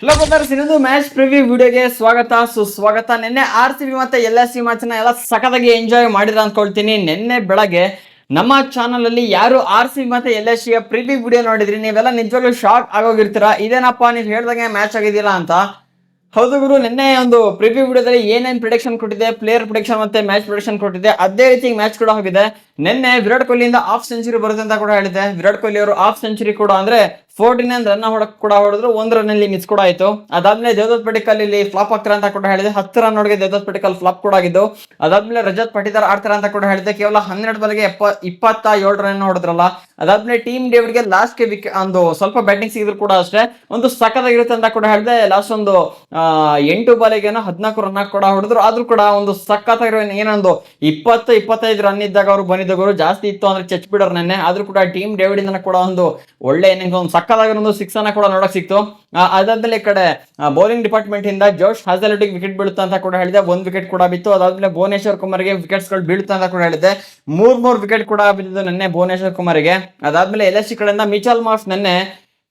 Hello brothers, ಇನ್ನೊಂದು match preview ವಿಡಿಯೋಗೆ ಸ್ವಾಗತ ಸುಸ್ವಾಗತ. ನಿನ್ನೆ RCB ಮತ್ತೆ LSC ಮ್ಯಾಚ್ ನ ಎಲ್ಲ ಸಖತ್ತಾಗಿ ಎಂಜಾಯ್ ಮಾಡಿದ್ರ ಅನ್ಕೊಳ್ತೀನಿ. ನಿನ್ನೆ ಬೆಳಗ್ಗೆ ನಮ್ಮ ಚಾನಲ್ ಅಲ್ಲಿ ಯಾರು RCB ಮತ್ತೆ LSC ಪ್ರಿವ್ಯೂ ವಿಡಿಯೋ ನೋಡಿದ್ರಿ, ನೀವೆಲ್ಲ ನಿಜವಾಗ್ಲೂ ಶಾಕ್ ಆಗೋಗಿರ್ತೀರಾ. ಇದೇನಪ್ಪ ನೀವು ಹೇಳ್ದಂಗೆ ಮ್ಯಾಚ್ ಆಗಿದಿಲ್ಲ ಅಂತ. ಹೌದು ಗುರು, ನಿನ್ನೆ ಒಂದು ಪ್ರಿವ್ಯೂ ವಿಡಿಯೋದಲ್ಲಿ ಏನೇನ್ ಪ್ರಿಡಿಕ್ಷನ್ ಕೊಟ್ಟಿದೆ, ಪ್ಲೇಯರ್ ಪ್ರಿಡಿಕ್ಷನ್ ಮತ್ತೆ ಮ್ಯಾಚ್ ಪ್ರಿಡಿಕ್ಷನ್ ಕೊಟ್ಟಿದೆ, ಅದೇ ರೀತಿ ಮ್ಯಾಚ್ ಕೂಡ ಹೋಗಿದೆ. ನಿನ್ನೆ ವಿರಾಟ್ ಕೊಹ್ಲಿಯಿಂದ ಹಾಫ್ ಸೆಂಚುರಿ ಬರುತ್ತೆ ಅಂತ ಕೂಡ ಹೇಳಿದೆ. ವಿರಾಟ್ ಕೊಹ್ಲಿ ಅವರು ಹಾಫ್ ಸೆಂಚುರಿ ಕೂಡ ಅಂದ್ರೆ 49 ರನ್ ಕೂಡ ಹೊಡೆದ್ರು, 1 ರನ್ ಅಲ್ಲಿ ಮಿಸ್ ಕೂಡ ಆಯ್ತು. ಅದಾದ್ಮೇಲೆ ದೇವದತ್ ಪಡಿಕಲ್ ಇಲ್ಲಿ ಫ್ಲಾಪ್ ಆಗ್ತಾರೆ ಅಂತ ಕೂಡ ಹೇಳಿದೆ. 10 ರನ್ ಒಳಗೆ ದೇವದತ್ ಪಡಿಕಲ್ ಫ್ಲಾಪ್ ಕೂಡ ಆಗಿದ್ದು. ಅದಾದ್ಮೇಲೆ ರಜತ್ ಪಟಿದಾರ್ ಆಡ್ತಾರೆ ಅಂತ ಕೂಡ ಹೇಳಿದೆ. ಕೇವಲ 12 ಬಾಲ್ಗೆ 27 ರನ್ ಹೊಡೆದ್ರಲ್ಲ. ಅದಾದ್ಮೇಲೆ ಟೀಮ್ ಡೇವಿಡ್ಗೆ ಲಾಸ್ಟ್ ಗೆ ಒಂದು ಸ್ವಲ್ಪ ಬ್ಯಾಟಿಂಗ್ ಸಿಗಿದ್ರು ಕೂಡ ಅಷ್ಟೇ ಒಂದು ಸಖತ್ತಾಗಿರುತ್ತೆ ಅಂತ ಕೂಡ ಹೇಳಿದೆ. ಲಾಸ್ಟ್ ಒಂದು 8 ಬಾಲಿಗೇನೋ 14 ರನ್ ಕೂಡ ಹೊಡೆದ್ರು. ಆದ್ರೂ ಕೂಡ ಒಂದು ಸಖತ್ತಾಗಿರೋ ಏನೊಂದು 20-25 ರನ್ ಇದ್ದಾಗ ಅವರು ಬಂದಿದ್ದವರು ಜಾಸ್ತಿ ಇತ್ತು ಅಂದ್ರೆ ಚೆಚ್ ಬಿಡೋರು ನೆನ್ನೆ. ಆದ್ರೂ ಕೂಡ ಟೀಮ್ ಡೇವಿಡ್ ಇಂದ ಕೂಡ ಒಂದು ಒಳ್ಳೆ ಇನ್ನಿಂಗ್ಸ್, ಒಂದು ಸಕ್ಕತ್ತಾಗಿರೋ ಒಂದು 6 ಅನ್ನ ಕೂಡ ನೋಡಕ್ ಸಿಕ್ತು. ಅದಾದ್ಮೇಲೆ ಈ ಕಡೆ ಬೌಲಿಂಗ್ ಡಿಪಾರ್ಟ್ಮೆಂಟ್ ಇಂದ ಜೋಶ್ ಹಾಜೆಲ್ವುಡ್ ವಿಕೆಟ್ ಬೀಳುತ್ತೆ ಅಂತ ಕೂಡ ಹೇಳಿದೆ. 1 ವಿಕೆಟ್ ಕೂಡ ಬಿತ್ತು. ಅದಾದ್ಮೇಲೆ ಭುವನೇಶ್ವರ್ ಕುಮಾರ್ಗೆ ವಿಕೆಟ್ಸ್ ಗಳು ಬೀಳುತ್ತೆ ಅಂತ ಕೂಡ ಹೇಳಿದೆ. 3 ವಿಕೆಟ್ ಕೂಡ ಬಿದ್ದಿದ್ದು ನಿನ್ನೆ ಭುವನೇಶ್ವರ್ ಕುಮಾರ್ಗೆ. ಅದಾದ್ಮೇಲೆ LSC ಕಡೆಯಿಂದ ಮಿಚೆಲ್ ಮಾರ್ಷ್ ನಿನ್ನೆ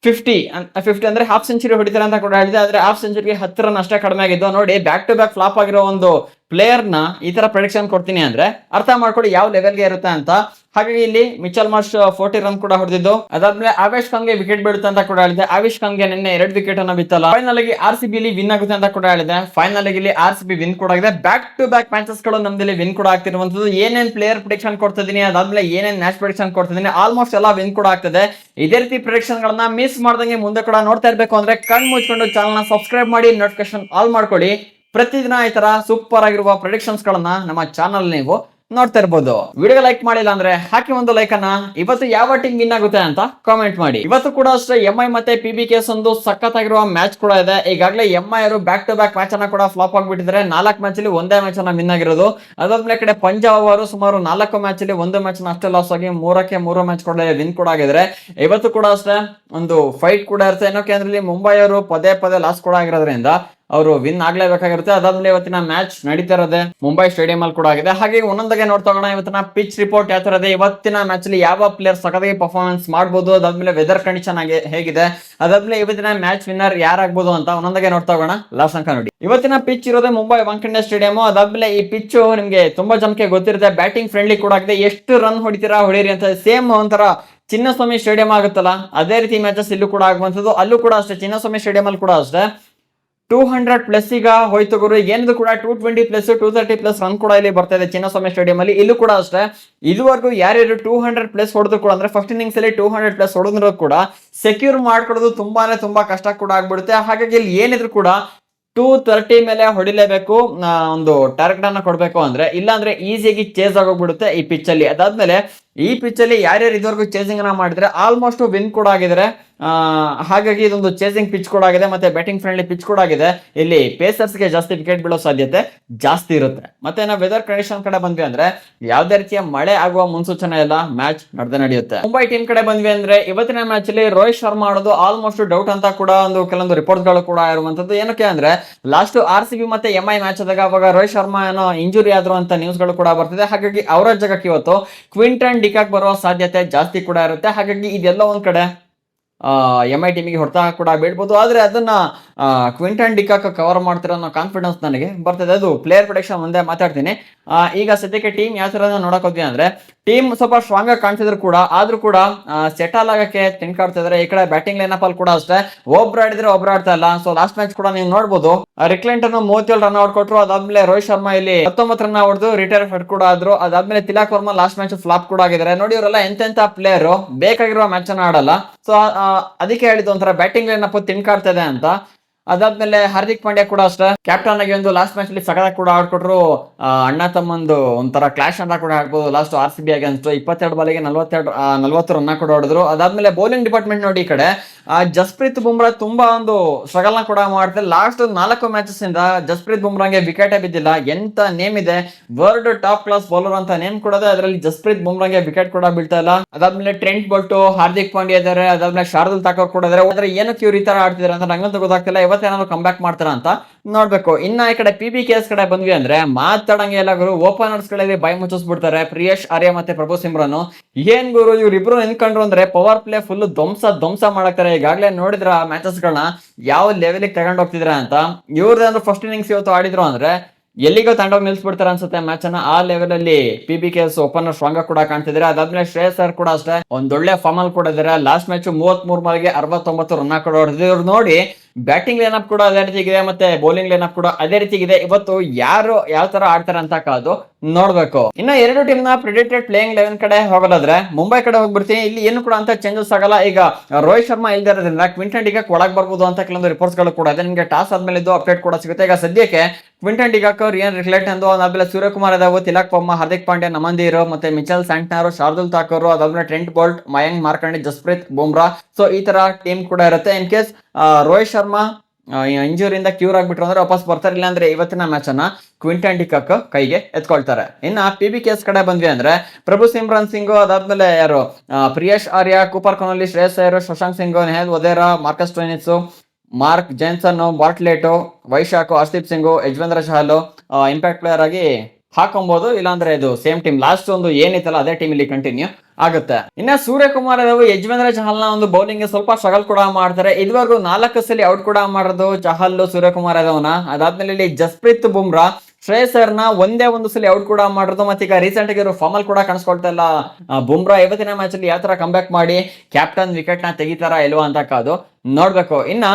50 ಅಂದ್ರೆ ಹಾಫ್ ಸೆಂಚುರಿ ಹೊಡಿತಾರೆ ಅಂತ ಕೂಡ ಹೇಳಿದೆ. ಆದ್ರೆ ಹಾಫ್ ಸೆಂಚುರಿಗೆ 10 ರನ್ ಅಷ್ಟೇ ಕಡಿಮೆ ಆಗಿದ್ದು. ನೋಡಿ, ಬ್ಯಾಕ್ ಟು ಬ್ಯಾಕ್ ಫ್ಲಾಪ್ ಆಗಿರೋ ಒಂದು ಪ್ಲೇಯರ್ ನ ಈ ತರ ಪ್ರೆಡಿಕ್ಷನ್ ಕೊಡ್ತೀನಿ ಅಂದ್ರೆ ಅರ್ಥ ಮಾಡ್ಕೊಳ್ಳಿ ಯಾವ ಲೆವೆಲ್ಗೆ ಇರುತ್ತೆ ಅಂತ. ಹಾಗಾಗಿ ಇಲ್ಲಿ ಮಿಚೆಲ್ ಮಾರ್ಷ್ 40 ರನ್ ಕೂಡ ಹೊಡೆದಿದ್ದು. ಅದಾದ್ಮೇಲೆ ಆವೇಶ್ ಖಾನ್ಗೆ ವಿಕೆಟ್ ಬೀಳುತ್ತೆ ಅಂತ ಕೂಡ ಹೇಳಿದೆ. ಆವೇಶ್ ಖಾನ್ಗೆ ನಿನ್ನೆ 2 ವಿಕೆಟ್ ಅನ್ನ ಬಿತ್ತಲ್ಲ. ಫೈನಲ್ ಆಗಿ RCB ವಿನ್ ಆಗುತ್ತೆ ಅಂತ ಕೂಡ ಹೇಳಿದೆ. ಫೈನಲ್ ಆಗಿ ಇಲ್ಲಿ RCB ವಿನ್ ಕೂಡ ಆಗಿದೆ. ಬ್ಯಾಕ್ ಟು ಬ್ಯಾಕ್ ಮ್ಯಾಚಸ್ ಗಳು ನಮ್ದಲ್ಲಿ ವಿನ್ ಕೂಡ ಆಗ್ತಿರುವಂತದ್ದು. ಏನೇನ್ ಪ್ಲೇಯರ್ ಪ್ರಿಡಿಕ್ಷನ್ ಕೊಡ್ತಿದ್ದೀನಿ, ಅದಾದ್ಮೇಲೆ ಏನೇನ್ ಮ್ಯಾಚ್ ಪ್ರಿಡಿಕ್ಷನ್ ಕೊಡ್ತಿದ್ದೀನಿ, ಆಲ್ಮೋಸ್ಟ್ ಎಲ್ಲ ವಿನ್ ಕೂಡ ಆಗ್ತದೆ. ಇದೇ ರೀತಿ ಪ್ರಿಡಿಕ್ಷನ್ ಗಳನ್ನ ಮಿಸ್ ಮಾಡ್ದಂಗೆ ಮುಂದೆ ಕೂಡ ನೋಡ್ತಾ ಇರ್ಬೇಕು ಅಂದ್ರೆ ಕಣ್ ಮುಚ್ಕೊಂಡು ಚಾನಲ್ ನ ಸಬ್ಸ್ಕ್ರೈಬ್ ಮಾಡಿ, ನೋಟಿಫಿಕೇಶನ್ ಆಲ್ ಮಾಡ್ಕೊಳ್ಳಿ. ಪ್ರತಿದಿನ ಈ ತರ ಸೂಪರ್ ಆಗಿರುವ ಪ್ರಿಡಿಕ್ಷನ್ಸ್ ಗಳನ್ನ ನಮ್ಮ ಚಾನಲ್ ನೀವು ನೋಡ್ತಾ ಇರ್ಬೋದು. ವಿಡಿಯೋ ಲೈಕ್ ಮಾಡಿಲ್ಲ ಅಂದ್ರೆ ಹಾಕಿ ಒಂದು ಲೈಕ್ ಅನ್ನ. ಇವತ್ತು ಯಾವ ಟೀಮ್ ವಿನ್ ಆಗುತ್ತೆ ಅಂತ ಕಾಮೆಂಟ್ ಮಾಡಿ. ಇವತ್ತು ಕೂಡ ಅಷ್ಟೇ MI ಮತ್ತೆ PBKS ಒಂದು ಸಖತ್ತಾಗಿರುವ ಮ್ಯಾಚ್ ಕೂಡ ಇದೆ. ಈಗಾಗಲೇ MI ಅವರು ಬ್ಯಾಕ್ ಟು ಬ್ಯಾಕ್ ಮ್ಯಾಚ್ ಅನ್ನ ಕೂಡ ಫ್ಲಾಪ್ ಆಗಿಬಿಟ್ಟಿದ್ದಾರೆ. 4 ಮ್ಯಾಚ್ ಅಲ್ಲಿ ಒಂದೇ ಮ್ಯಾಚ್ ಅನ್ನ ವಿನ್ ಆಗಿರೋದು. ಅದಾದ್ಮೇಲೆ ಕಡೆ ಪಂಜಾಬ್ ಅವರು ಸುಮಾರು 4 ಮ್ಯಾಚ್ ಅಲ್ಲಿ 1 ಮ್ಯಾಚ್ ಅಷ್ಟೇ ಲಾಸ್ ಆಗಿ 3 ಮ್ಯಾಚ್ ಕೂಡ ವಿನ್ ಕೂಡ ಆಗಿದ್ದಾರೆ. ಇವತ್ತು ಕೂಡ ಅಷ್ಟೇ ಒಂದು ಫೈಟ್ ಕೂಡ ಇರುತ್ತೆ. ಏನಕ್ಕೆ ಅಂದ್ರೆ ಮುಂಬೈ ಅವರು ಪದೇ ಲಾಸ್ ಕೂಡ ಆಗಿರೋದ್ರಿಂದ ಅವರು ವಿನ್ ಆಗ್ಲೇಬೇಕಾಗಿರುತ್ತೆ. ಅದಾದ್ಮೇಲೆ ಇವತ್ತಿನ ಮ್ಯಾಚ್ ನಡೀತಾ ಇರೋದೆ ಮುಂಬೈ ಸ್ಟೇಡಿಯಂ ಅಲ್ಲಿ ಕೂಡ ಆಗಿದೆ. ಹಾಗೆ ಒಂದೊಂದಾಗೆ ನೋಡ್ತಾ ಹೋಗೋಣ. ಇವತ್ತಿನ ಪಿಚ್ ರಿಪೋರ್ಟ್ ಯಾವ ತರ ಇದೆ, ಇವತ್ತಿನ ಮ್ಯಾಚ್ ಅಲ್ಲಿ ಯಾವ ಪ್ಲೇಯರ್ ಸಖತ್ತಾಗಿ ಪರ್ಫಾರ್ಮೆನ್ಸ್ ಮಾಡಬಹುದು, ಅದಾದ್ಮೇಲೆ ವೆದರ್ ಕಂಡೀಷನ್ ಹೇಗಿದೆ, ಅದಾದ್ಮೇಲೆ ಇವತ್ತಿನ ಮ್ಯಾಚ್ ವಿನ್ನರ್ ಯಾರಾಗಬಹುದು ಅಂತ ಒಂದೊಂದಾಗೆ ನೋಡ್ತಾ ಹೋಗೋಣ. ಲಾಸ್ಟ್ ತನಕ ನೋಡಿ. ಇವತ್ತಿನ ಪಿಚ್ ಇರೋದೇ ಮುಂಬೈ ವಾಂಖೇಡೆ ಸ್ಟೇಡಿಯಂ. ಅದಾದ್ಮೇಲೆ ಈ ಪಿಚ್ ನಿಮ್ಗೆ ತುಂಬಾ ಜನಕ್ಕೆ ಗೊತ್ತಿರುತ್ತೆ, ಬ್ಯಾಟಿಂಗ್ ಫ್ರೆಂಡ್ಲಿ ಕೂಡ ಆಗಿದೆ. ಎಷ್ಟು ರನ್ ಹೊಡಿತೀರಾ ಹೊಡೀರಿ ಅಂತ. ಸೇಮ್ ಒಂಥರ ಚಿನ್ನಸ್ವಾಮಿ ಸ್ಟೇಡಿಯಂ ಆಗುತ್ತಲ್ಲ, ಅದೇ ರೀತಿ ಮ್ಯಾಚಸ್ ಇಲ್ಲೂ ಕೂಡ ಆಗುವಂಥದ್ದು. ಅಲ್ಲೂ ಕೂಡ ಅಷ್ಟೇ, ಚಿನ್ನಸ್ವಾಮಿ ಸ್ಟೇಡಿಯಂ ಅಲ್ಲಿ ಕೂಡ ಅಷ್ಟೇ 200+ ಈಗ ಹೋಯ್ತು ಗುರು. ಏನಿದು ಕೂಡ 220+, 230+ ರನ್ ಕೂಡ ಇಲ್ಲಿ ಬರ್ತಾ ಇದೆ ಚಿನ್ನಸ್ವಾಮಿ ಸ್ಟೇಡಿಯಂ ಅಲ್ಲಿ. ಇಲ್ಲೂ ಕೂಡ ಅಷ್ಟೇ, ಇದುವರೆಗೂ ಯಾರ್ಯಾರು 200+ ಹೊಡೆದ್ರು ಕೂಡ ಅಂದ್ರೆ ಫಸ್ಟ್ ಇನ್ನಿಂಗ್ಸ್ ಅಲ್ಲಿ 200+ ಹೊಡೆದ್ರು ಕೂಡ ಸೆಕ್ಯೂರ್ ಮಾಡ್ಕೊಳ್ಳೋದು ತುಂಬಾ ಕಷ್ಟ ಕೂಡ ಆಗ್ಬಿಡುತ್ತೆ. ಹಾಗಾಗಿ ಇಲ್ಲಿ ಏನಿದ್ರು ಕೂಡ 230 ಮೇಲೆ ಹೊಡಿಲೇಬೇಕು, ಒಂದು ಟಾರ್ಗೆಟ್ ಅನ್ನ ಕೊಡ್ಬೇಕು ಅಂದ್ರೆ, ಇಲ್ಲಾಂದ್ರೆ ಈಸಿಯಾಗಿ ಚೇಸ್ ಆಗೋಗ್ಬಿಡುತ್ತೆ ಈ ಪಿಚ್ ಅಲ್ಲಿ. ಅದಾದ್ಮೇಲೆ ಈ ಪಿಚ್ ಅಲ್ಲಿ ಯಾರ್ಯಾರು ಇದುವರೆಗೂ ಚೇಸಿಂಗ್ ಅನ್ನ ಮಾಡಿದ್ರೆ ಆಲ್ಮೋಸ್ಟ್ ವಿನ್ ಕೂಡ ಆಗಿದ್ದಾರೆ. ಹಾಗಾಗಿ ಇದೊಂದು ಚೇಸಿಂಗ್ ಪಿಚ್ ಕೂಡ ಆಗಿದೆ, ಮತ್ತೆ ಬ್ಯಾಟಿಂಗ್ ಫ್ರೆಂಡ್ಲಿ ಪಿಚ್ ಕೂಡ ಆಗಿದೆ. ಇಲ್ಲಿ ಪೇಸರ್ಸ್ ಗೆ ಜಾಸ್ತಿ ವಿಕೆಟ್ ಬೀಳೋ ಸಾಧ್ಯತೆ ಜಾಸ್ತಿ ಇರುತ್ತೆ. ಮತ್ತೆ ನಾವು ವೆದರ್ ಕಂಡೀಷನ್ ಕಡೆ ಬಂದ್ವಿ ಅಂದ್ರೆ ಯಾವ್ದೇ ರೀತಿಯ ಮಳೆ ಆಗುವ ಮುನ್ಸೂಚನೆ ಎಲ್ಲ ಮ್ಯಾಚ್ ನಡೆಯುತ್ತೆ. ಮುಂಬೈ ಟೀಮ್ ಕಡೆ ಬಂದ್ವಿ ಅಂದ್ರೆ ಇವತ್ತಿನ ಮ್ಯಾಚ್ ಅಲ್ಲಿ ರೋಹಿತ್ ಶರ್ಮಾ ಆಡೋದು ಆಲ್ಮೋಸ್ಟ್ ಡೌಟ್ ಅಂತ ಕೂಡ ಒಂದು ಕೆಲವೊಂದು ರಿಪೋರ್ಟ್ ಗಳು ಕೂಡ ಇರುವಂತದ್ದು. ಏನಕ್ಕೆ ಅಂದ್ರೆ ಲಾಸ್ಟ್ RCB ಮತ್ತೆ MI ಮ್ಯಾಚ್ ಆದಾಗ ಅವಾಗ ರೋಹಿತ್ ಶರ್ಮಾ ಏನೋ ಇಂಜುರಿ ಆದ್ರು ಅಂತ ನ್ಯೂಸ್ ಗಳು ಕೂಡ ಬರ್ತಿದೆ. ಹಾಗಾಗಿ ಅವರ ಜಾಗಕ್ಕೆ ಇವತ್ತು ಕ್ವಿಂಟನ್ ಡಿಕಾಕ್ ಬರುವ ಸಾಧ್ಯತೆ ಜಾಸ್ತಿ ಕೂಡ ಇರುತ್ತೆ. ಹಾಗಾಗಿ ಇದೆಲ್ಲ ಒಂದ್ ಕಡೆ MI ಟೀಮಿಗೆ ಹೊಡೆತ ಕೂಡ ಬೀಳ್ಬೋದು. ಆದ್ರೆ ಅದನ್ನ ಕ್ವಿಂಟನ್ ಡಿಕಾಕ್ ಕವರ್ ಮಾಡ್ತಿರೋ ಅನ್ನೋ ಕಾನ್ಫಿಡೆನ್ಸ್ ನನಗೆ ಬರ್ತದೆ. ಅದು ಪ್ಲೇಯರ್ ಪ್ರೊಡಕ್ಷನ್ ಮುಂದೆ ಮಾತಾಡ್ತೀನಿ. ಈಗ ಸದ್ಯಕ್ಕೆ ಟೀಮ್ ಯಾವ ತರ ನೋಡಕ್ ಹೋದ್ವಿ ಅಂದ್ರೆ ಟೀಮ್ ಸ್ವಲ್ಪ ಸ್ಟ್ರಾಂಗ್ ಆಗಿ ಕಾಣ್ತಿದ್ರು ಕೂಡ, ಆದ್ರೂ ಕೂಡ ಸೆಟಲ್ ಆಗಕ್ಕೆ ತಿನ್ಕಾಡ್ತಾ ಇದಾರೆ. ಈ ಕಡೆ ಬ್ಯಾಟಿಂಗ್ ಲೈನ್ ಅಪ್ ಅಲ್ಲಿ ಕೂಡ ಅಷ್ಟೇ ಒಬ್ರು ಆಡಿದ್ರೆ ಒಬ್ರು ಆಡ್ತಾ ಇಲ್ಲ. ಸೊ ಲಾಸ್ಟ್ ಮ್ಯಾಚ್ ಕೂಡ ನೀವು ನೋಡ್ಬೋದು, ರಿಕ್ಲೆಂಟನ್ 37 ರನ್ ಔಟ್ ಕೊಟ್ಟರು. ಅದಾದ್ಮೇಲೆ ರೋಹಿತ್ ಶರ್ಮಾ ಇಲ್ಲಿ 19 ರನ್ ಹೊಡೆದು ರಿಟೈರ್ ಹೆಡ್ ಕೂಡ ಆದ್ರು. ಅದಾದ್ಮೇಲೆ Tilak Varma last match flop ಕೂಡ ಆಗಿದ್ದಾರೆ. ನೋಡಿ, ಇವರೆಲ್ಲ ಎಂತೆಂತ ಪ್ಲೇಯರ್ ಬೇಕಾಗಿರುವ ಮ್ಯಾಚ್ ಅನ್ನ ಆಡಲ್ಲ. ಸೊ ಅದಕ್ಕೆ ಹೇಳಿದ್ದು ಒಂಥರ ಬ್ಯಾಟಿಂಗ್ ಲೈನ್ ಅಪ್ ತಿನ್ಕಾಡ್ತಾ ಇದೆ ಅಂತ. ಅದಾದ್ಮೇಲೆ ಹಾರ್ದಿಕ್ ಪಾಂಡ್ಯ ಕೂಡ ಅಷ್ಟೇ ಕ್ಯಾಪ್ಟನ್ ಆಗಿ ಒಂದು ಲಾಸ್ಟ್ ಮ್ಯಾಚ್ ಅಲ್ಲಿ ಸಗದಾಗಿ ಕೂಡ ಆಡ್ಕೊಟ್ರು. ಅಣ್ಣ ತಮ್ಮಂದು ಒಂಥರ ಕ್ಲಾಶ್ ಅಂತ ಕೂಡ ಆಡ್ಬೋದು. ಲಾಸ್ಟ್ RCB ಅಗೇನ್ಸ್ಟ್ 22 ಬಾಲಿಗೆ 40 ರನ್ ಕೂಡ ಹೊಡೆದ್ರು. ಅದಾದ್ಮೇಲೆ ಬೌಲಿಂಗ್ ಡಿಪಾರ್ಟ್ಮೆಂಟ್ ನೋಡಿ, ಈ ಕಡೆ ಜಸ್ಪ್ರೀತ್ ಬುಮ್ರಾ ತುಂಬಾ ಒಂದು ಸ್ಟ್ರಗಲ್ ನ ಕೂಡ ಮಾಡ್ತಾರೆ. ಲಾಸ್ಟ್ 4 ಮ್ಯಾಚಸ್ ಇಂದ ಜಸ್ಪ್ರೀತ್ ಬುಮ್ರಾಗೆ ವಿಕೆಟ್ ಬಿದ್ದಿಲ್ಲ. ಎಂತ ನೇಮ್ ಇದೆ, ವರ್ಲ್ಡ್ ಟಾಪ್ ಕ್ಲಾಸ್ ಬೌಲರ್ ಅಂತ ನೇಮ್ ಕೊಡೋದು, ಅದರಲ್ಲಿ ಜಸ್ಪ್ರೀತ್ ಬುಮ್ರಾಗೆ ವಿಕೆಟ್ ಕೂಡ ಬೀಳ್ತಾ ಇಲ್ಲ. ಅದಾದ್ಮೇಲೆ ಟ್ರೆಂಟ್ ಬೋಲ್ಟ್, ಹಾರ್ದಿಕ್ ಪಾಂಡ್ಯ ಇದಾರೆ, ಅದಾದ್ಮೇಲೆ ಶಾರ್ದುಲ್ ಠಾಕೂರ್ ಕೂಡ ಇದಾರೆ. ಆದ್ರೆ ಏನಕ್ಕೆ ಇವ್ರು ಈ ತರ ಆಡ್ತಿದಾರೆ ಅಂತ ನಂಗಂತೂ ಗೊತ್ತಾಗ್ತಿಲ್ಲ. ಇವತ್ತೇನಾದ್ರು ಕಮ್ ಬ್ಯಾಕ್ ಮಾಡ್ತಾರ ಅಂತ ನೋಡ್ಬೇಕು. ಇನ್ನ ಈ ಕಡೆ PBKS ಕಡೆ ಬಂದ್ವಿ ಅಂದ್ರೆ ಮಾತಾಡಂಗೆ ಎಲ್ಲ ಗುರು. ಓಪನರ್ಸ್ ಗಳಲ್ಲಿ ಬೈ ಮುಚ್ಚಿಸ್ಬಿಡ್ತಾರೆ ಪ್ರಿಯೇಶ್ ಆರ್ಯ ಮತ್ತೆ ಪ್ರಭು ಸಿಮ್ರನ್. ಏನ್ ಗುರು ಇವ್ರಿಬ್ರು ನಿಂತ್ಕೊಂಡ್ರು ಅಂದ್ರೆ ಪವರ್ ಪ್ಲೇ ಫುಲ್ ಧ್ವಂಸ ಮಾಡಾಕ್ತಾರೆ. ಈಗಾಗಲೇ ನೋಡಿದ್ರ ಮ್ಯಾಚಸ್ ಗಳನ್ನ ಯಾವ ಲೆವೆಲ್ ತಗೊಂಡ್ ಹೋಗ್ತಿದ್ರ ಅಂತ. ಇವ್ರದೇನಾದ್ರು ಫಸ್ಟ್ ಇನ್ನಿಂಗ್ಸ್ ಇವತ್ತು ಆಡಿದ್ರು ಅಂದ್ರೆ ಎಲ್ಲಿಗೋ ತಂಡೋಗಿ ನಿಲ್ಸ್ಬಿಡ್ತಾರೆ ಅನ್ಸುತ್ತೆ ಮ್ಯಾಚ್ ಅನ್ನ. ಆ ಲೆವೆಲ್ ಅಲ್ಲಿ PBKS ಓಪನರ್ ಸ್ಟ್ರಾಂಗ್ ಕೂಡ ಕಾಣ್ತಿದ್ರೆ. ಅದಾದ್ಮೇಲೆ ಶ್ರೇಯಸ್ ಸರ್ ಕೂಡ ಅಷ್ಟೇ ಒಂದೊಳ್ಳೆ ಫಾರ್ಮ್ ಅಲ್ಲಿ ಕೂಡ ಇದಾರೆ. ಲಾಸ್ಟ್ ಮ್ಯಾಚ್ 33 ಬಾಲ್ಗೆ 69 ರನ್ ಕೂಡ ಹೊಡೆದಿದ್ರು. ಇವ್ರು ನೋಡಿ ಬ್ಯಾಟಿಂಗ್ ಲೈನಪ್ ಕೂಡ ಅದೇ ರೀತಿ ಇದೆ, ಮತ್ತೆ ಬೌಲಿಂಗ್ ಲೈನಪ್ ಕೂಡ ಅದೇ ರೀತಿ ಇದೆ. ಇವತ್ತು ಯಾರು ಯಾವ ತರ ಆಡ್ತಾರೆ ಅಂತ ಕಾದು ನೋಡ್ಬೇಕು. ಇನ್ನ ಎರಡು ಟೀಮ್ ನ ಪ್ರಿಡಿಕ್ಟೆಡ್ ಪ್ಲೇಯಿಂಗ್ 11 ಕಡೆ ಹೋಗೋದಾದ್ರೆ ಮುಂಬೈ ಕಡೆ ಹೋಗ್ಬಿಡ್ತೀನಿ. ಇಲ್ಲಿ ಏನು ಕೂಡ ಅಂತ ಚೇಂಜಸ್ ಆಗಲ್ಲ. ಈಗ ರೋಹಿತ್ ಶರ್ಮಾ ಇಲ್ದೇ ಇರೋದ್ರಿಂದ ಕ್ವಿಂಟನ್ ಡಿಕಾಕ್ ಒಳಗ್ ಬರ್ಬೋದು ಅಂತ ಕೆಲವೊಂದು ರಿಪೋರ್ಟ್ಸ್ ಗಳು ಕೂಡ ಇದೆ. ನಿಮಗೆ ಟಾಸ್ ಆದ್ಮೇಲೆ ಇದು ಅಪ್ಡೇಟ್ ಕೂಡ ಸಿಗುತ್ತೆ. ಈಗ ಸದ್ಯಕ್ಕೆ ಕ್ವಿಂಟನ್ ಡಿಕಾಕ್ ರಿಯನ್ ರಿಕ್ಲೆಟ್ ಎಂದು, ಅದಾದ್ಮೇಲೆ ಸೂರ್ಯಕುಮಾರ್ ಯಾದವ್, ತಿಲಕ್ ವರ್ಮಾ, ಹಾರ್ದಿಕ್ ಪಾಂಡ್ಯ, ನಮಂದೀರ್, ಮತ್ತೆ ಮಿಚೆಲ್ ಸ್ಯಾಂಟ್ನರ್, ಶಾರ್ದುಲ್ ಠಾಕೂರ್, ಅದಾದ್ಮೇಲೆ Trent Boult, Mayank Markande, Jasprit Bumrah. So ಈ ತರ ಟೀಮ್ ಕೂಡ ಇರುತ್ತೆ. ಇನ್ ಕೇಸ್ ರೋಹಿತ್ ಶರ್ಮಾ ಇಂಜುರಿಯಿಂದ ಕ್ಯೂರ್ ಆಗ್ಬಿಟ್ರು ಅಂದ್ರೆ ವಾಪಸ್ ಬರ್ತಾರೆ. ಇಲ್ಲ ಅಂದ್ರೆ ಇವತ್ತಿನ ಮ್ಯಾಚ್ ಅನ್ನ ಕ್ವಿಂಟನ್ ಡಿಕಾಕ್ ಕೈಗೆ ಎತ್ಕೊಳ್ತಾರೆ. ಇನ್ನ PBKS ಕಡೆ ಬಂದ್ವಿ ಅಂದ್ರೆ ಪ್ರಭು ಸಿಮ್ರನ್ ಸಿಂಗ್, ಅದಾದ್ಮೇಲೆ ಯಾರು Priyesh Arya, Cooper Kohli, Shreyas Iyer, Shashank Singh, Nehal Wadhera, Marcus Stoinis, Mark Jansen, Bartlett, Vyshak, Harshdeep Singh, Yuzvendra Chahal impact player ಆಗಿ ಹಾಕೊಬಹುದು. ಇಲ್ಲಾಂದ್ರೆ ಇದು ಸೇಮ್ ಟೀಮ್ ಲಾಸ್ಟ್ ಒಂದು ಏನಿತ್ತಲ್ಲ ಅದೇ ಟೀಮ್ ಇಲ್ಲಿ ಕಂಟಿನ್ಯೂ ಆಗುತ್ತೆ. ಇನ್ನ ಸೂರ್ಯಕುಮಾರ್ ಯಾದವ್, ಯಜ್ವೇಂದ್ರ ಚಹಲ್ ನ ಒಂದು ಬೌಲಿಂಗ್ ಸ್ವಲ್ಪ ಸ್ಟ್ರಗಲ್ ಕೂಡ ಮಾಡ್ತಾರೆ. ಇದುವರೆಗೂ 4 ಸಲ ಔಟ್ ಕೂಡ ಮಾಡೋದು ಚಹಲ್, ಸೂರ್ಯಕುಮಾರ್ ಯಾದವ್ನ. ಅದಾದ್ಮೇಲೆ ಇಲ್ಲಿ ಜಸ್ಪ್ರೀತ್ ಬುಮ್ರಾ, ಶ್ರೇಯಸ್ ಅಯ್ಯರ್ ನ ಒಂದೇ ಒಂದು ಸಲ ಔಟ್ ಕೂಡ ಮಾಡಿರೋದು. ಮತ್ತೆ ಈಗ ರೀಸೆಂಟ್ ಆಗಿ ಫಾರ್ಮ್ ಅಲ್ಲಿ ಕೂಡ ಕಾಣಿಸ್ಕೊಳ್ತಾ ಇಲ್ಲ ಬುಮ್ರಾ. ಇವತ್ತಿನ ಮ್ಯಾಚ್ ಅಲ್ಲಿ ಯಾವ ತರ ಕಮ್ ಬ್ಯಾಕ್ ಮಾಡಿ ಕ್ಯಾಪ್ಟನ್ ವಿಕೆಟ್ ನ ತೆಗಿತಾರಾ ಇಲ್ವಾ ಅಂತ ಕಾದು ನೋಡ್ಬೇಕು. ಇನ್ನ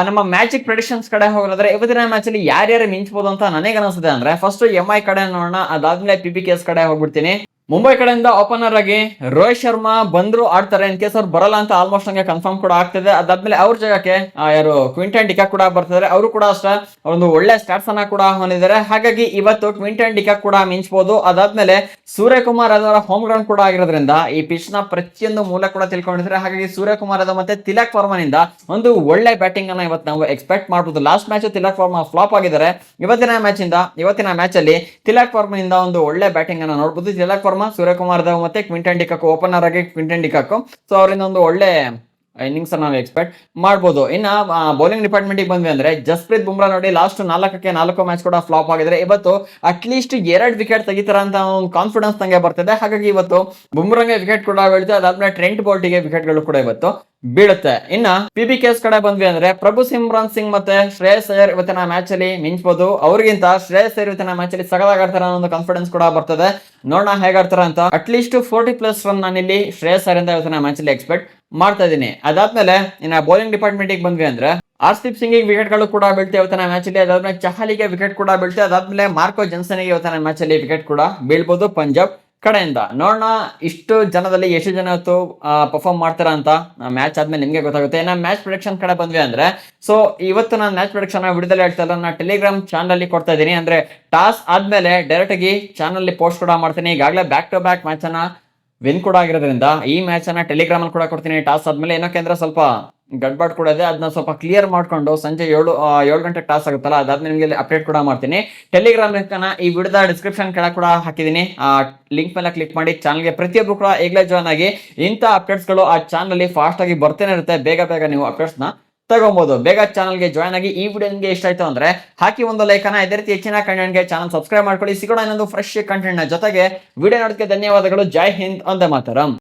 ನಮ್ಮ ಮ್ಯಾಜಿಕ್ ಪ್ರೆಡಿಕ್ಷನ್ಸ್ ಕಡೆ ಹೋಗೋದಾದ್ರೆ ಇವತ್ತಿನ ಮ್ಯಾಚ್ ಅಲ್ಲಿ ಯಾರ್ಯಾರು ಮಿಂಚಬಹುದು ಅಂತ ನನಗೆ ಅನಿಸುತ್ತೆ ಅಂದ್ರೆ ಫಸ್ಟ್ MI ಕಡೆ ನೋಡೋಣ, ಅದಾದ್ಮೇಲೆ PBKS ಕಡೆ ಹೋಗ್ಬಿಡ್ತೀನಿ. ಮುಂಬೈ ಕಡೆಯಿಂದ ಓಪನರ್ ಆಗಿ ರೋಹಿತ್ ಶರ್ಮಾ ಬಂದ್ರು ಆಡ್ತಾರೆ. ಇನ್ ಕೇಸ್ ಅವ್ರು ಬರಲ್ಲ ಅಂತ ಆಲ್ಮೋಸ್ಟ್ ನಂಗೆ ಕನ್ಫರ್ಮ್ ಕೂಡ ಆಗ್ತಿದೆ. ಅದಾದ್ಮೇಲೆ ಅವ್ರ ಜಾಗಕ್ಕೆ ಯಾರು ಕ್ವಿಂಟನ್ ಡಿಕಾಕ್ ಕೂಡ ಬರ್ತಿದ್ದಾರೆ. ಅವರು ಕೂಡ ಅಷ್ಟೇ ಒಂದು ಒಳ್ಳೆ ಸ್ಟಾಟ್ಸ್ ಅನ್ನ ಕೂಡ ಹೊಂದಿದ್ದಾರೆ. ಹಾಗಾಗಿ ಇವತ್ತು ಕ್ವಿಂಟನ್ ಡಿಕಾಕ್ ಕೂಡ ಮಿಂಚಬಹುದು. ಅದಾದ್ಮೇಲೆ ಸೂರ್ಯಕುಮಾರ್ ಅದರ ಹೋಮ್ ಗ್ರೌಂಡ್ ಕೂಡ ಆಗಿರೋದ್ರಿಂದ ಈ ಪಿಚ್ ನ ಪ್ರತಿಯೊಂದು ಮೂಲ ಕೂಡ ತಿಳ್ಕೊಂಡಿದ್ದಾರೆ. ಹಾಗಾಗಿ ಸೂರ್ಯಕುಮಾರ್ ಯಾದವ್ ಮತ್ತೆ ತಿಲಕ್ ವರ್ಮನಿಂದ ಒಂದು ಒಳ್ಳೆ ಬ್ಯಾಟಿಂಗ್ ಅನ್ನ ಇವತ್ತು ನಾವು ಎಕ್ಸ್ಪೆಕ್ಟ್ ಮಾಡಬಹುದು. Last match Tilak Varma flop ಆಗಿದ್ದಾರೆ. ಇವತ್ತಿನ ಮ್ಯಾಚ್ ಅಲ್ಲಿ ತಿಲಕ್ ವರ್ಮನಿಂದ ಒಂದು ಒಳ್ಳೆ ಬ್ಯಾಟಿಂಗ್ ಅನ್ನ ನೋಡಬಹುದು. ತಿಲಕ್ ವರ್ಮಾ, ಸೂರ್ಯಕುಮಾರ್ ಯಾದವ್ ಮತ್ತೆ ಕ್ವಿಂಟನ್ ಡಿಕಾಕ್ ಓಪನರ್ ಆಗಿ ಕ್ವಿಂಟನ್ ಡಿಕಾಕ್. ಸೊ ಅವರಿಂದ ಒಂದು ಒಳ್ಳೆ ಇನ್ನಿಂಗ್ಸ್ ನಾವು ಎಕ್ಸ್ಪೆಕ್ಟ್ ಮಾಡಬಹುದು. ಇನ್ನ ಬೌಲಿಂಗ್ ಡಿಪಾರ್ಟ್ಮೆಂಟ್ ಬಂದ್ವಿ ಅಂದ್ರೆ ಜಸ್ಪ್ರೀತ್ ಬುಮ್ರಾ ನೋಡಿ ಲಾಸ್ಟ್ 4 ಮ್ಯಾಚ್ ಕೂಡ ಫ್ಲಾಪ್ ಆಗಿದ್ರೆ ಇವತ್ತು ಅಟ್ಲೀಸ್ಟ್ 2 ವಿಕೆಟ್ ತೆಗಿತಾರ ಅಂತ ಒಂದು ಕಾನ್ಫಿಡೆನ್ಸ್ ನಂಗೆ ಬರ್ತಿದೆ. ಹಾಗಾಗಿ ಇವತ್ತು ಬುಮ್ರಾಗೆ ವಿಕೆಟ್ ಕೂಡ ಬೀಳುತ್ತೆ. ಅದಾದ್ಮೇಲೆ ಟ್ರೆಂಟ್ ಬೋಲ್ಟಿಗೆ ವಿಕೆಟ್ ಗಳು ಕೂಡ ಇವತ್ತು ಬೀಳುತ್ತೆ. ಇನ್ನ PBKS ಕಡೆ ಬಂದ್ವಿ ಅಂದ್ರೆ ಪ್ರಭು ಸಿಮ್ರನ್ ಸಿಂಗ್ ಮತ್ತೆ ಶ್ರೇಯಸ್ ಅಯ್ಯರ್ ಇವತ್ತಿನ ಮ್ಯಾಚ್ ಅಲ್ಲಿ ಮಿಂಚಬಹುದು. ಅವ್ರಿಗಿಂತ ಶ್ರೇಯಸ್ ಅಯ್ಯರ್ ಇವತ್ತಿನ ಮ್ಯಾಚ್ ಅಲ್ಲಿ ಸಗದಾಗಿ ಆಡ್ತಾರೆ ಅನ್ನೋ ಒಂದು ಕಾನ್ಫಿಡೆನ್ಸ್ ಕೂಡ ಬರ್ತದೆ. ನೋಡೋಣ ಹೇಗಾಡ್ತಾರ ಅಂತ. ಅಟ್ಲೀಸ್ಟ್ 40+ ರನ್ ನಾನು ಇಲ್ಲಿ ಶ್ರೇಯಸ್ ಅಯ್ಯರ್ ಇಂದ ಇವತ್ತಿನ ಮ್ಯಾಚ್ ಅಲ್ಲಿ ಎಕ್ಸ್ಪೆಕ್ಟ್ ಮಾಡ್ತಾ ಇದೀನಿ. ಅದಾದ್ಮೇಲೆ ಇನ್ನ ಬೌಲಿಂಗ್ ಡಿಪಾರ್ಟ್ಮೆಂಟ್ ಬಂದ್ವಿ ಅಂದ್ರೆ ಹರ್ಷದೀಪ್ ಸಿಂಗ್ ವಿಕೆಟ್ ಗಳು ಕೂಡ ಬೀಳ್ತೆ ಇವತ್ತಿನ ಮ್ಯಾಚ್ ಅಲ್ಲಿ. ಅದಾದ್ಮೇಲೆ ಚಹಲಿಗೆ ವಿಕೆಟ್ ಕೂಡ ಬೀಳ್ತೆ. ಅದಾದ್ಮೇಲೆ ಮಾರ್ಕೋ ಜೆನ್ಸನ್ ಗೆ ಇವತ್ತಿನ ಮ್ಯಾಚ್ ಅಲ್ಲಿ ವಿಕೆಟ್ ಕೂಡ ಬೀಳ್ಬಹುದು ಪಂಜಾಬ್ ಕಡೆಯಿಂದ. ನೋಡೋಣ ಇಷ್ಟು ಜನದಲ್ಲಿ ಎಷ್ಟು ಜನ ಇವತ್ತು ಪರ್ಫಾರ್ಮ್ ಮಾಡ್ತಾರ ಅಂತ ಮ್ಯಾಚ್ ಆದ್ಮೇಲೆ ನಿಮ್ಗೆ ಗೊತ್ತಾಗುತ್ತೆ. ಇನ್ನ ಮ್ಯಾಚ್ ಪ್ರೊಡಿಕ್ಷನ್ ಕಡೆ ಬಂದ್ವಿ ಅಂದ್ರೆ ಸೊ ಇವತ್ತು ನಾನು ಮ್ಯಾಚ್ ಪ್ರೊಡಿಕ್ಷನ್ ವಿಡಿಯೋದಲ್ಲಿ ಹೇಳ್ತಾ ಇಲ್ಲ, ನಾನು ಟೆಲಿಗ್ರಾಮ್ ಚಾನಲ್ ಅಲ್ಲಿ ಕೊಡ್ತಾ ಇದ್ದೀನಿ. ಅಂದ್ರೆ ಟಾಸ್ ಆದ್ಮೇಲೆ ಡೈರೆಕ್ಟ್ ಆಗಿ ಚಾನಲ್ ಅಲ್ಲಿ ಪೋಸ್ಟ್ ಕೂಡ ಮಾಡ್ತೀನಿ. ಈಗಾಗಲೇ ಬ್ಯಾಕ್ ಟು ಬ್ಯಾಕ್ ಮ್ಯಾಚ್ ಅನ್ನ ವಿನ್ ಕೂಡ ಆಗಿರೋದ್ರಿಂದ ಈ ಮ್ಯಾಚ್ ಅನ್ನ ಟೆಲಿಗ್ರಾಮ್ ಅಲ್ಲಿ ಕೂಡ ಕೊಡ್ತೀನಿ ಟಾಸ್ ಆದ್ಮೇಲೆ. ಏನಕ್ಕೆ ಅಂದ್ರೆ ಸ್ವಲ್ಪ ಗಡ್ಬಾಟ್ ಕೂಡ ಇದೆ, ಅದನ್ನ ಸ್ವಲ್ಪ ಕ್ಲಿಯರ್ ಮಾಡ್ಕೊಂಡು ಸಂಜೆ 7 ಗಂಟೆ ಟಾಸ್ ಆಗುತ್ತಲ್ಲ ಅದಾದ್ಮೇಲೆ ನಿಮಗೆ ಅಪ್ಡೇಟ್ ಕೂಡ ಮಾಡ್ತೀನಿ. ಟೆಲಿಗ್ರಾಮ್ ಲಿಂಕ್ ಅನ್ನ ಈ ವಿಡಿಯೋದ ಡಿಸ್ಕ್ರಿಪ್ಷನ್ ಕೆಳಗೆ ಕೂಡ ಹಾಕಿದ್ದೀನಿ. ಆ ಲಿಂಕ್ ಮೇಲೆ ಕ್ಲಿಕ್ ಮಾಡಿ ಚಾನಲ್ಗೆ ಪ್ರತಿಯೊಬ್ಬರು ಕೂಡ ಈಗಲೇ ಜಾಯ್ನ್ ಆಗಿ. ಇಂಥ ಅಪ್ಡೇಟ್ಸ್ ಗಳು ಆ ಚಾನಲ್ ಅಲ್ಲಿ ಫಾಸ್ಟ್ ಆಗಿ ಬರ್ತೇನೆ ಇರುತ್ತೆ. ಬೇಗ ನೀವು ಅಪ್ಡೇಟ್ಸ್ ನ ತಗೊಬಹುದು. ಬೇಗ ಚಾನಲ್ಗೆ ಜಾಯ್ನ್ ಆಗಿ. ಈ ವಿಡಿಯೋ ನಿಮಗೆ ಇಷ್ಟ ಆಯ್ತು ಅಂದ್ರೆ ಹಾಕಿ ಒಂದು ಲೈಕ್ ಅನ್ನ. ಇದೇ ರೀತಿ ಹೆಚ್ಚಿನ ಕಂಟೆಂಟ್ಗೆ ಚಾನಲ್ ಸಬ್ಸ್ಕ್ರೈಬ್ ಮಾಡ್ಕೊಳ್ಳಿ. ಸಿಗೋಣ ಇನ್ನೊಂದು ಫ್ರೆಶ್ ಕಂಟೆಂಟ್ ನ ಜೊತೆಗೆ. ವಿಡಿಯೋ ನೋಡೋದಕ್ಕೆ ಧನ್ಯವಾದಗಳು. ಜೈ ಹಿಂದ್, ವಂದೇ ಮಾತರಂ.